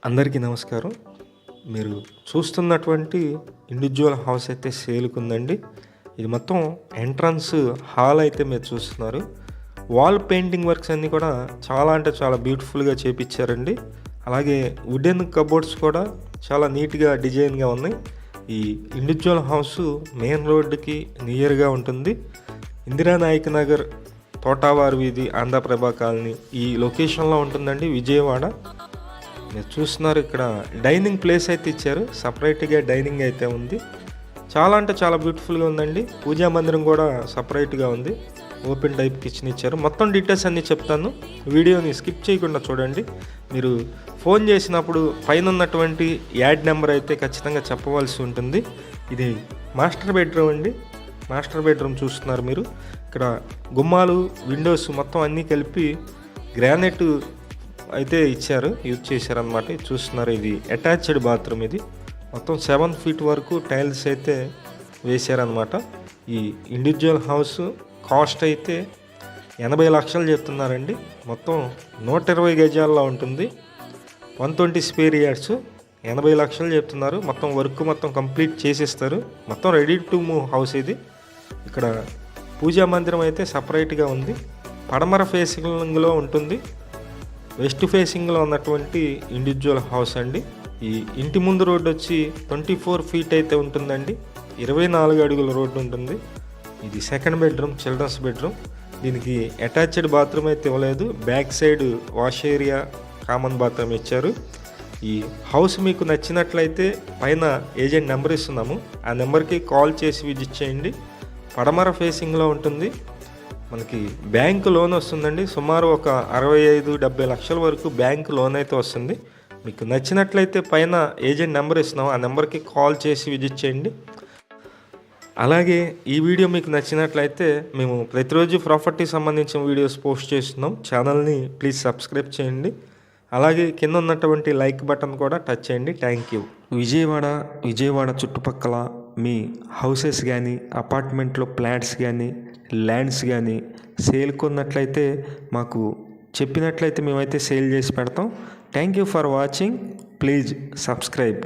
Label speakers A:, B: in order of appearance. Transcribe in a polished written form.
A: అందరికీ నమస్కారం. మీరు చూస్తున్నటువంటి ఇండివిడ్యువల్ హౌస్ అయితే సేల్‌కుందండి. ఇది మొత్తం ఎంట్రన్స్ హాల్ అయితే మీరు చూస్తున్నారు. వాల్ పెయింటింగ్ వర్క్స్ అన్నీ కూడా చాలా అంటే చాలా బ్యూటిఫుల్‌గా చేపిచ్చారండి. అలాగే వుడెన్ కబోర్డ్స్ కూడా చాలా నీట్‌గా డిజైన్‌గా ఉన్నాయి. ఈ ఇండివిడ్యువల్ హౌసు మెయిన్ రోడ్డుకి నియర్‌గా ఉంటుంది. ఇందిరానాయక్ నగర్, తోటావారి వీధి, ఆంధ్రప్రభ కాలనీ ఈ లొకేషన్‌లో ఉంటుందండి, విజయవాడ. మీరు చూస్తున్నారు, ఇక్కడ డైనింగ్ ప్లేస్ అయితే ఇచ్చారు. సపరేట్గా డైనింగ్ అయితే ఉంది. చాలా అంటే చాలా బ్యూటిఫుల్గా ఉందండి. పూజా మందిరం కూడా సపరేట్గా ఉంది. ఓపెన్ టైప్ కిచెన్ ఇచ్చారు. మొత్తం డీటెయిల్స్ అన్నీ చెప్తాను. వీడియోని స్కిప్ చేయకుండా చూడండి. మీరు ఫోన్ చేసినప్పుడు పైన ఉన్నటువంటి యాడ్ నెంబర్ అయితే ఖచ్చితంగా చెప్పవలసి ఉంటుంది. ఇది మాస్టర్ బెడ్రూమ్ అండి. మాస్టర్ బెడ్రూమ్ చూస్తున్నారు మీరు. ఇక్కడ గుమ్మాలు, విండోస్ మొత్తం అన్నీ కలిపి గ్రానైట్ అయితే ఇచ్చారు, యూజ్ చేశారనమాట. చూస్తున్నారు, ఇది అటాచ్డ్ బాత్రూమ్. ఇది మొత్తం 7 ఫీట్ వరకు టైల్స్ అయితే వేశారనమాట. ఈ ఇండివిడ్యువల్ హౌస్ కాస్ట్ అయితే 80 లక్షలు చెప్తున్నారండి. మొత్తం 120 గజాల్లో ఉంటుంది. 120 స్క్వేర్ యార్డ్స్, 80 లక్షలు చెప్తున్నారు. మొత్తం వర్క్ మొత్తం కంప్లీట్ చేసేస్తారు. మొత్తం రెడీ టు మూవ్ హౌస్ ఇది. ఇక్కడ పూజా మందిరం అయితే సపరేట్గా ఉంది. పడమర ఫేసింగ్లో ఉంటుంది. వెస్ట్ ఫేసింగ్లో ఉన్నటువంటి ఇండివిడ్యువల్ హౌస్ అండి. ఈ ఇంటి ముందు రోడ్డు వచ్చి 24 ఫీట్ అయితే ఉంటుందండి. 24 అడుగుల రోడ్డు ఉంటుంది. ఇది సెకండ్ బెడ్రూమ్, చిల్డ్రన్స్ బెడ్రూమ్. దీనికి అటాచ్డ్ బాత్రూమ్ అయితే ఇవ్వలేదు. Back side wash area, common bathroom ఇచ్చారు. ఈ హౌస్ మీకు నచ్చినట్లయితే పైన ఏజెంట్ నెంబర్ ఇస్తున్నాము. ఆ నెంబర్కి కాల్ చేసి విజిట్ చేయండి. పడమర ఫేసింగ్లో ఉంటుంది. మనకి బ్యాంకు లోన్ వస్తుందండి. సుమారు ఒక 65-70 లక్షల వరకు బ్యాంకు లోన్ అయితే వస్తుంది. మీకు నచ్చినట్లయితే పైన ఏజెంట్ నెంబర్ ఇస్తున్నాం. ఆ నెంబర్కి కాల్ చేసి విజిట్ చేయండి. అలాగే ఈ వీడియో మీకు నచ్చినట్లయితే మేము ప్రతిరోజు ప్రాపర్టీకి సంబంధించిన వీడియోస్ పోస్ట్ చేస్తున్నాం. ఛానల్ని ప్లీజ్ సబ్స్క్రైబ్ చేయండి. అలాగే కింద ఉన్నటువంటి లైక్ బటన్ కూడా టచ్ చేయండి. Thank you. విజయవాడ చుట్టుపక్కల మీ హౌసెస్ కానీ, అపార్ట్మెంట్లో ఫ్లాట్స్ కానీ, ల్యాండ్స్ కానీ సేల్కి ఉన్నట్లయితే మాకు చెప్పినట్లయితే మేమైతే సేల్ చేసి పెడతాం. Thank you for watching. Please subscribe.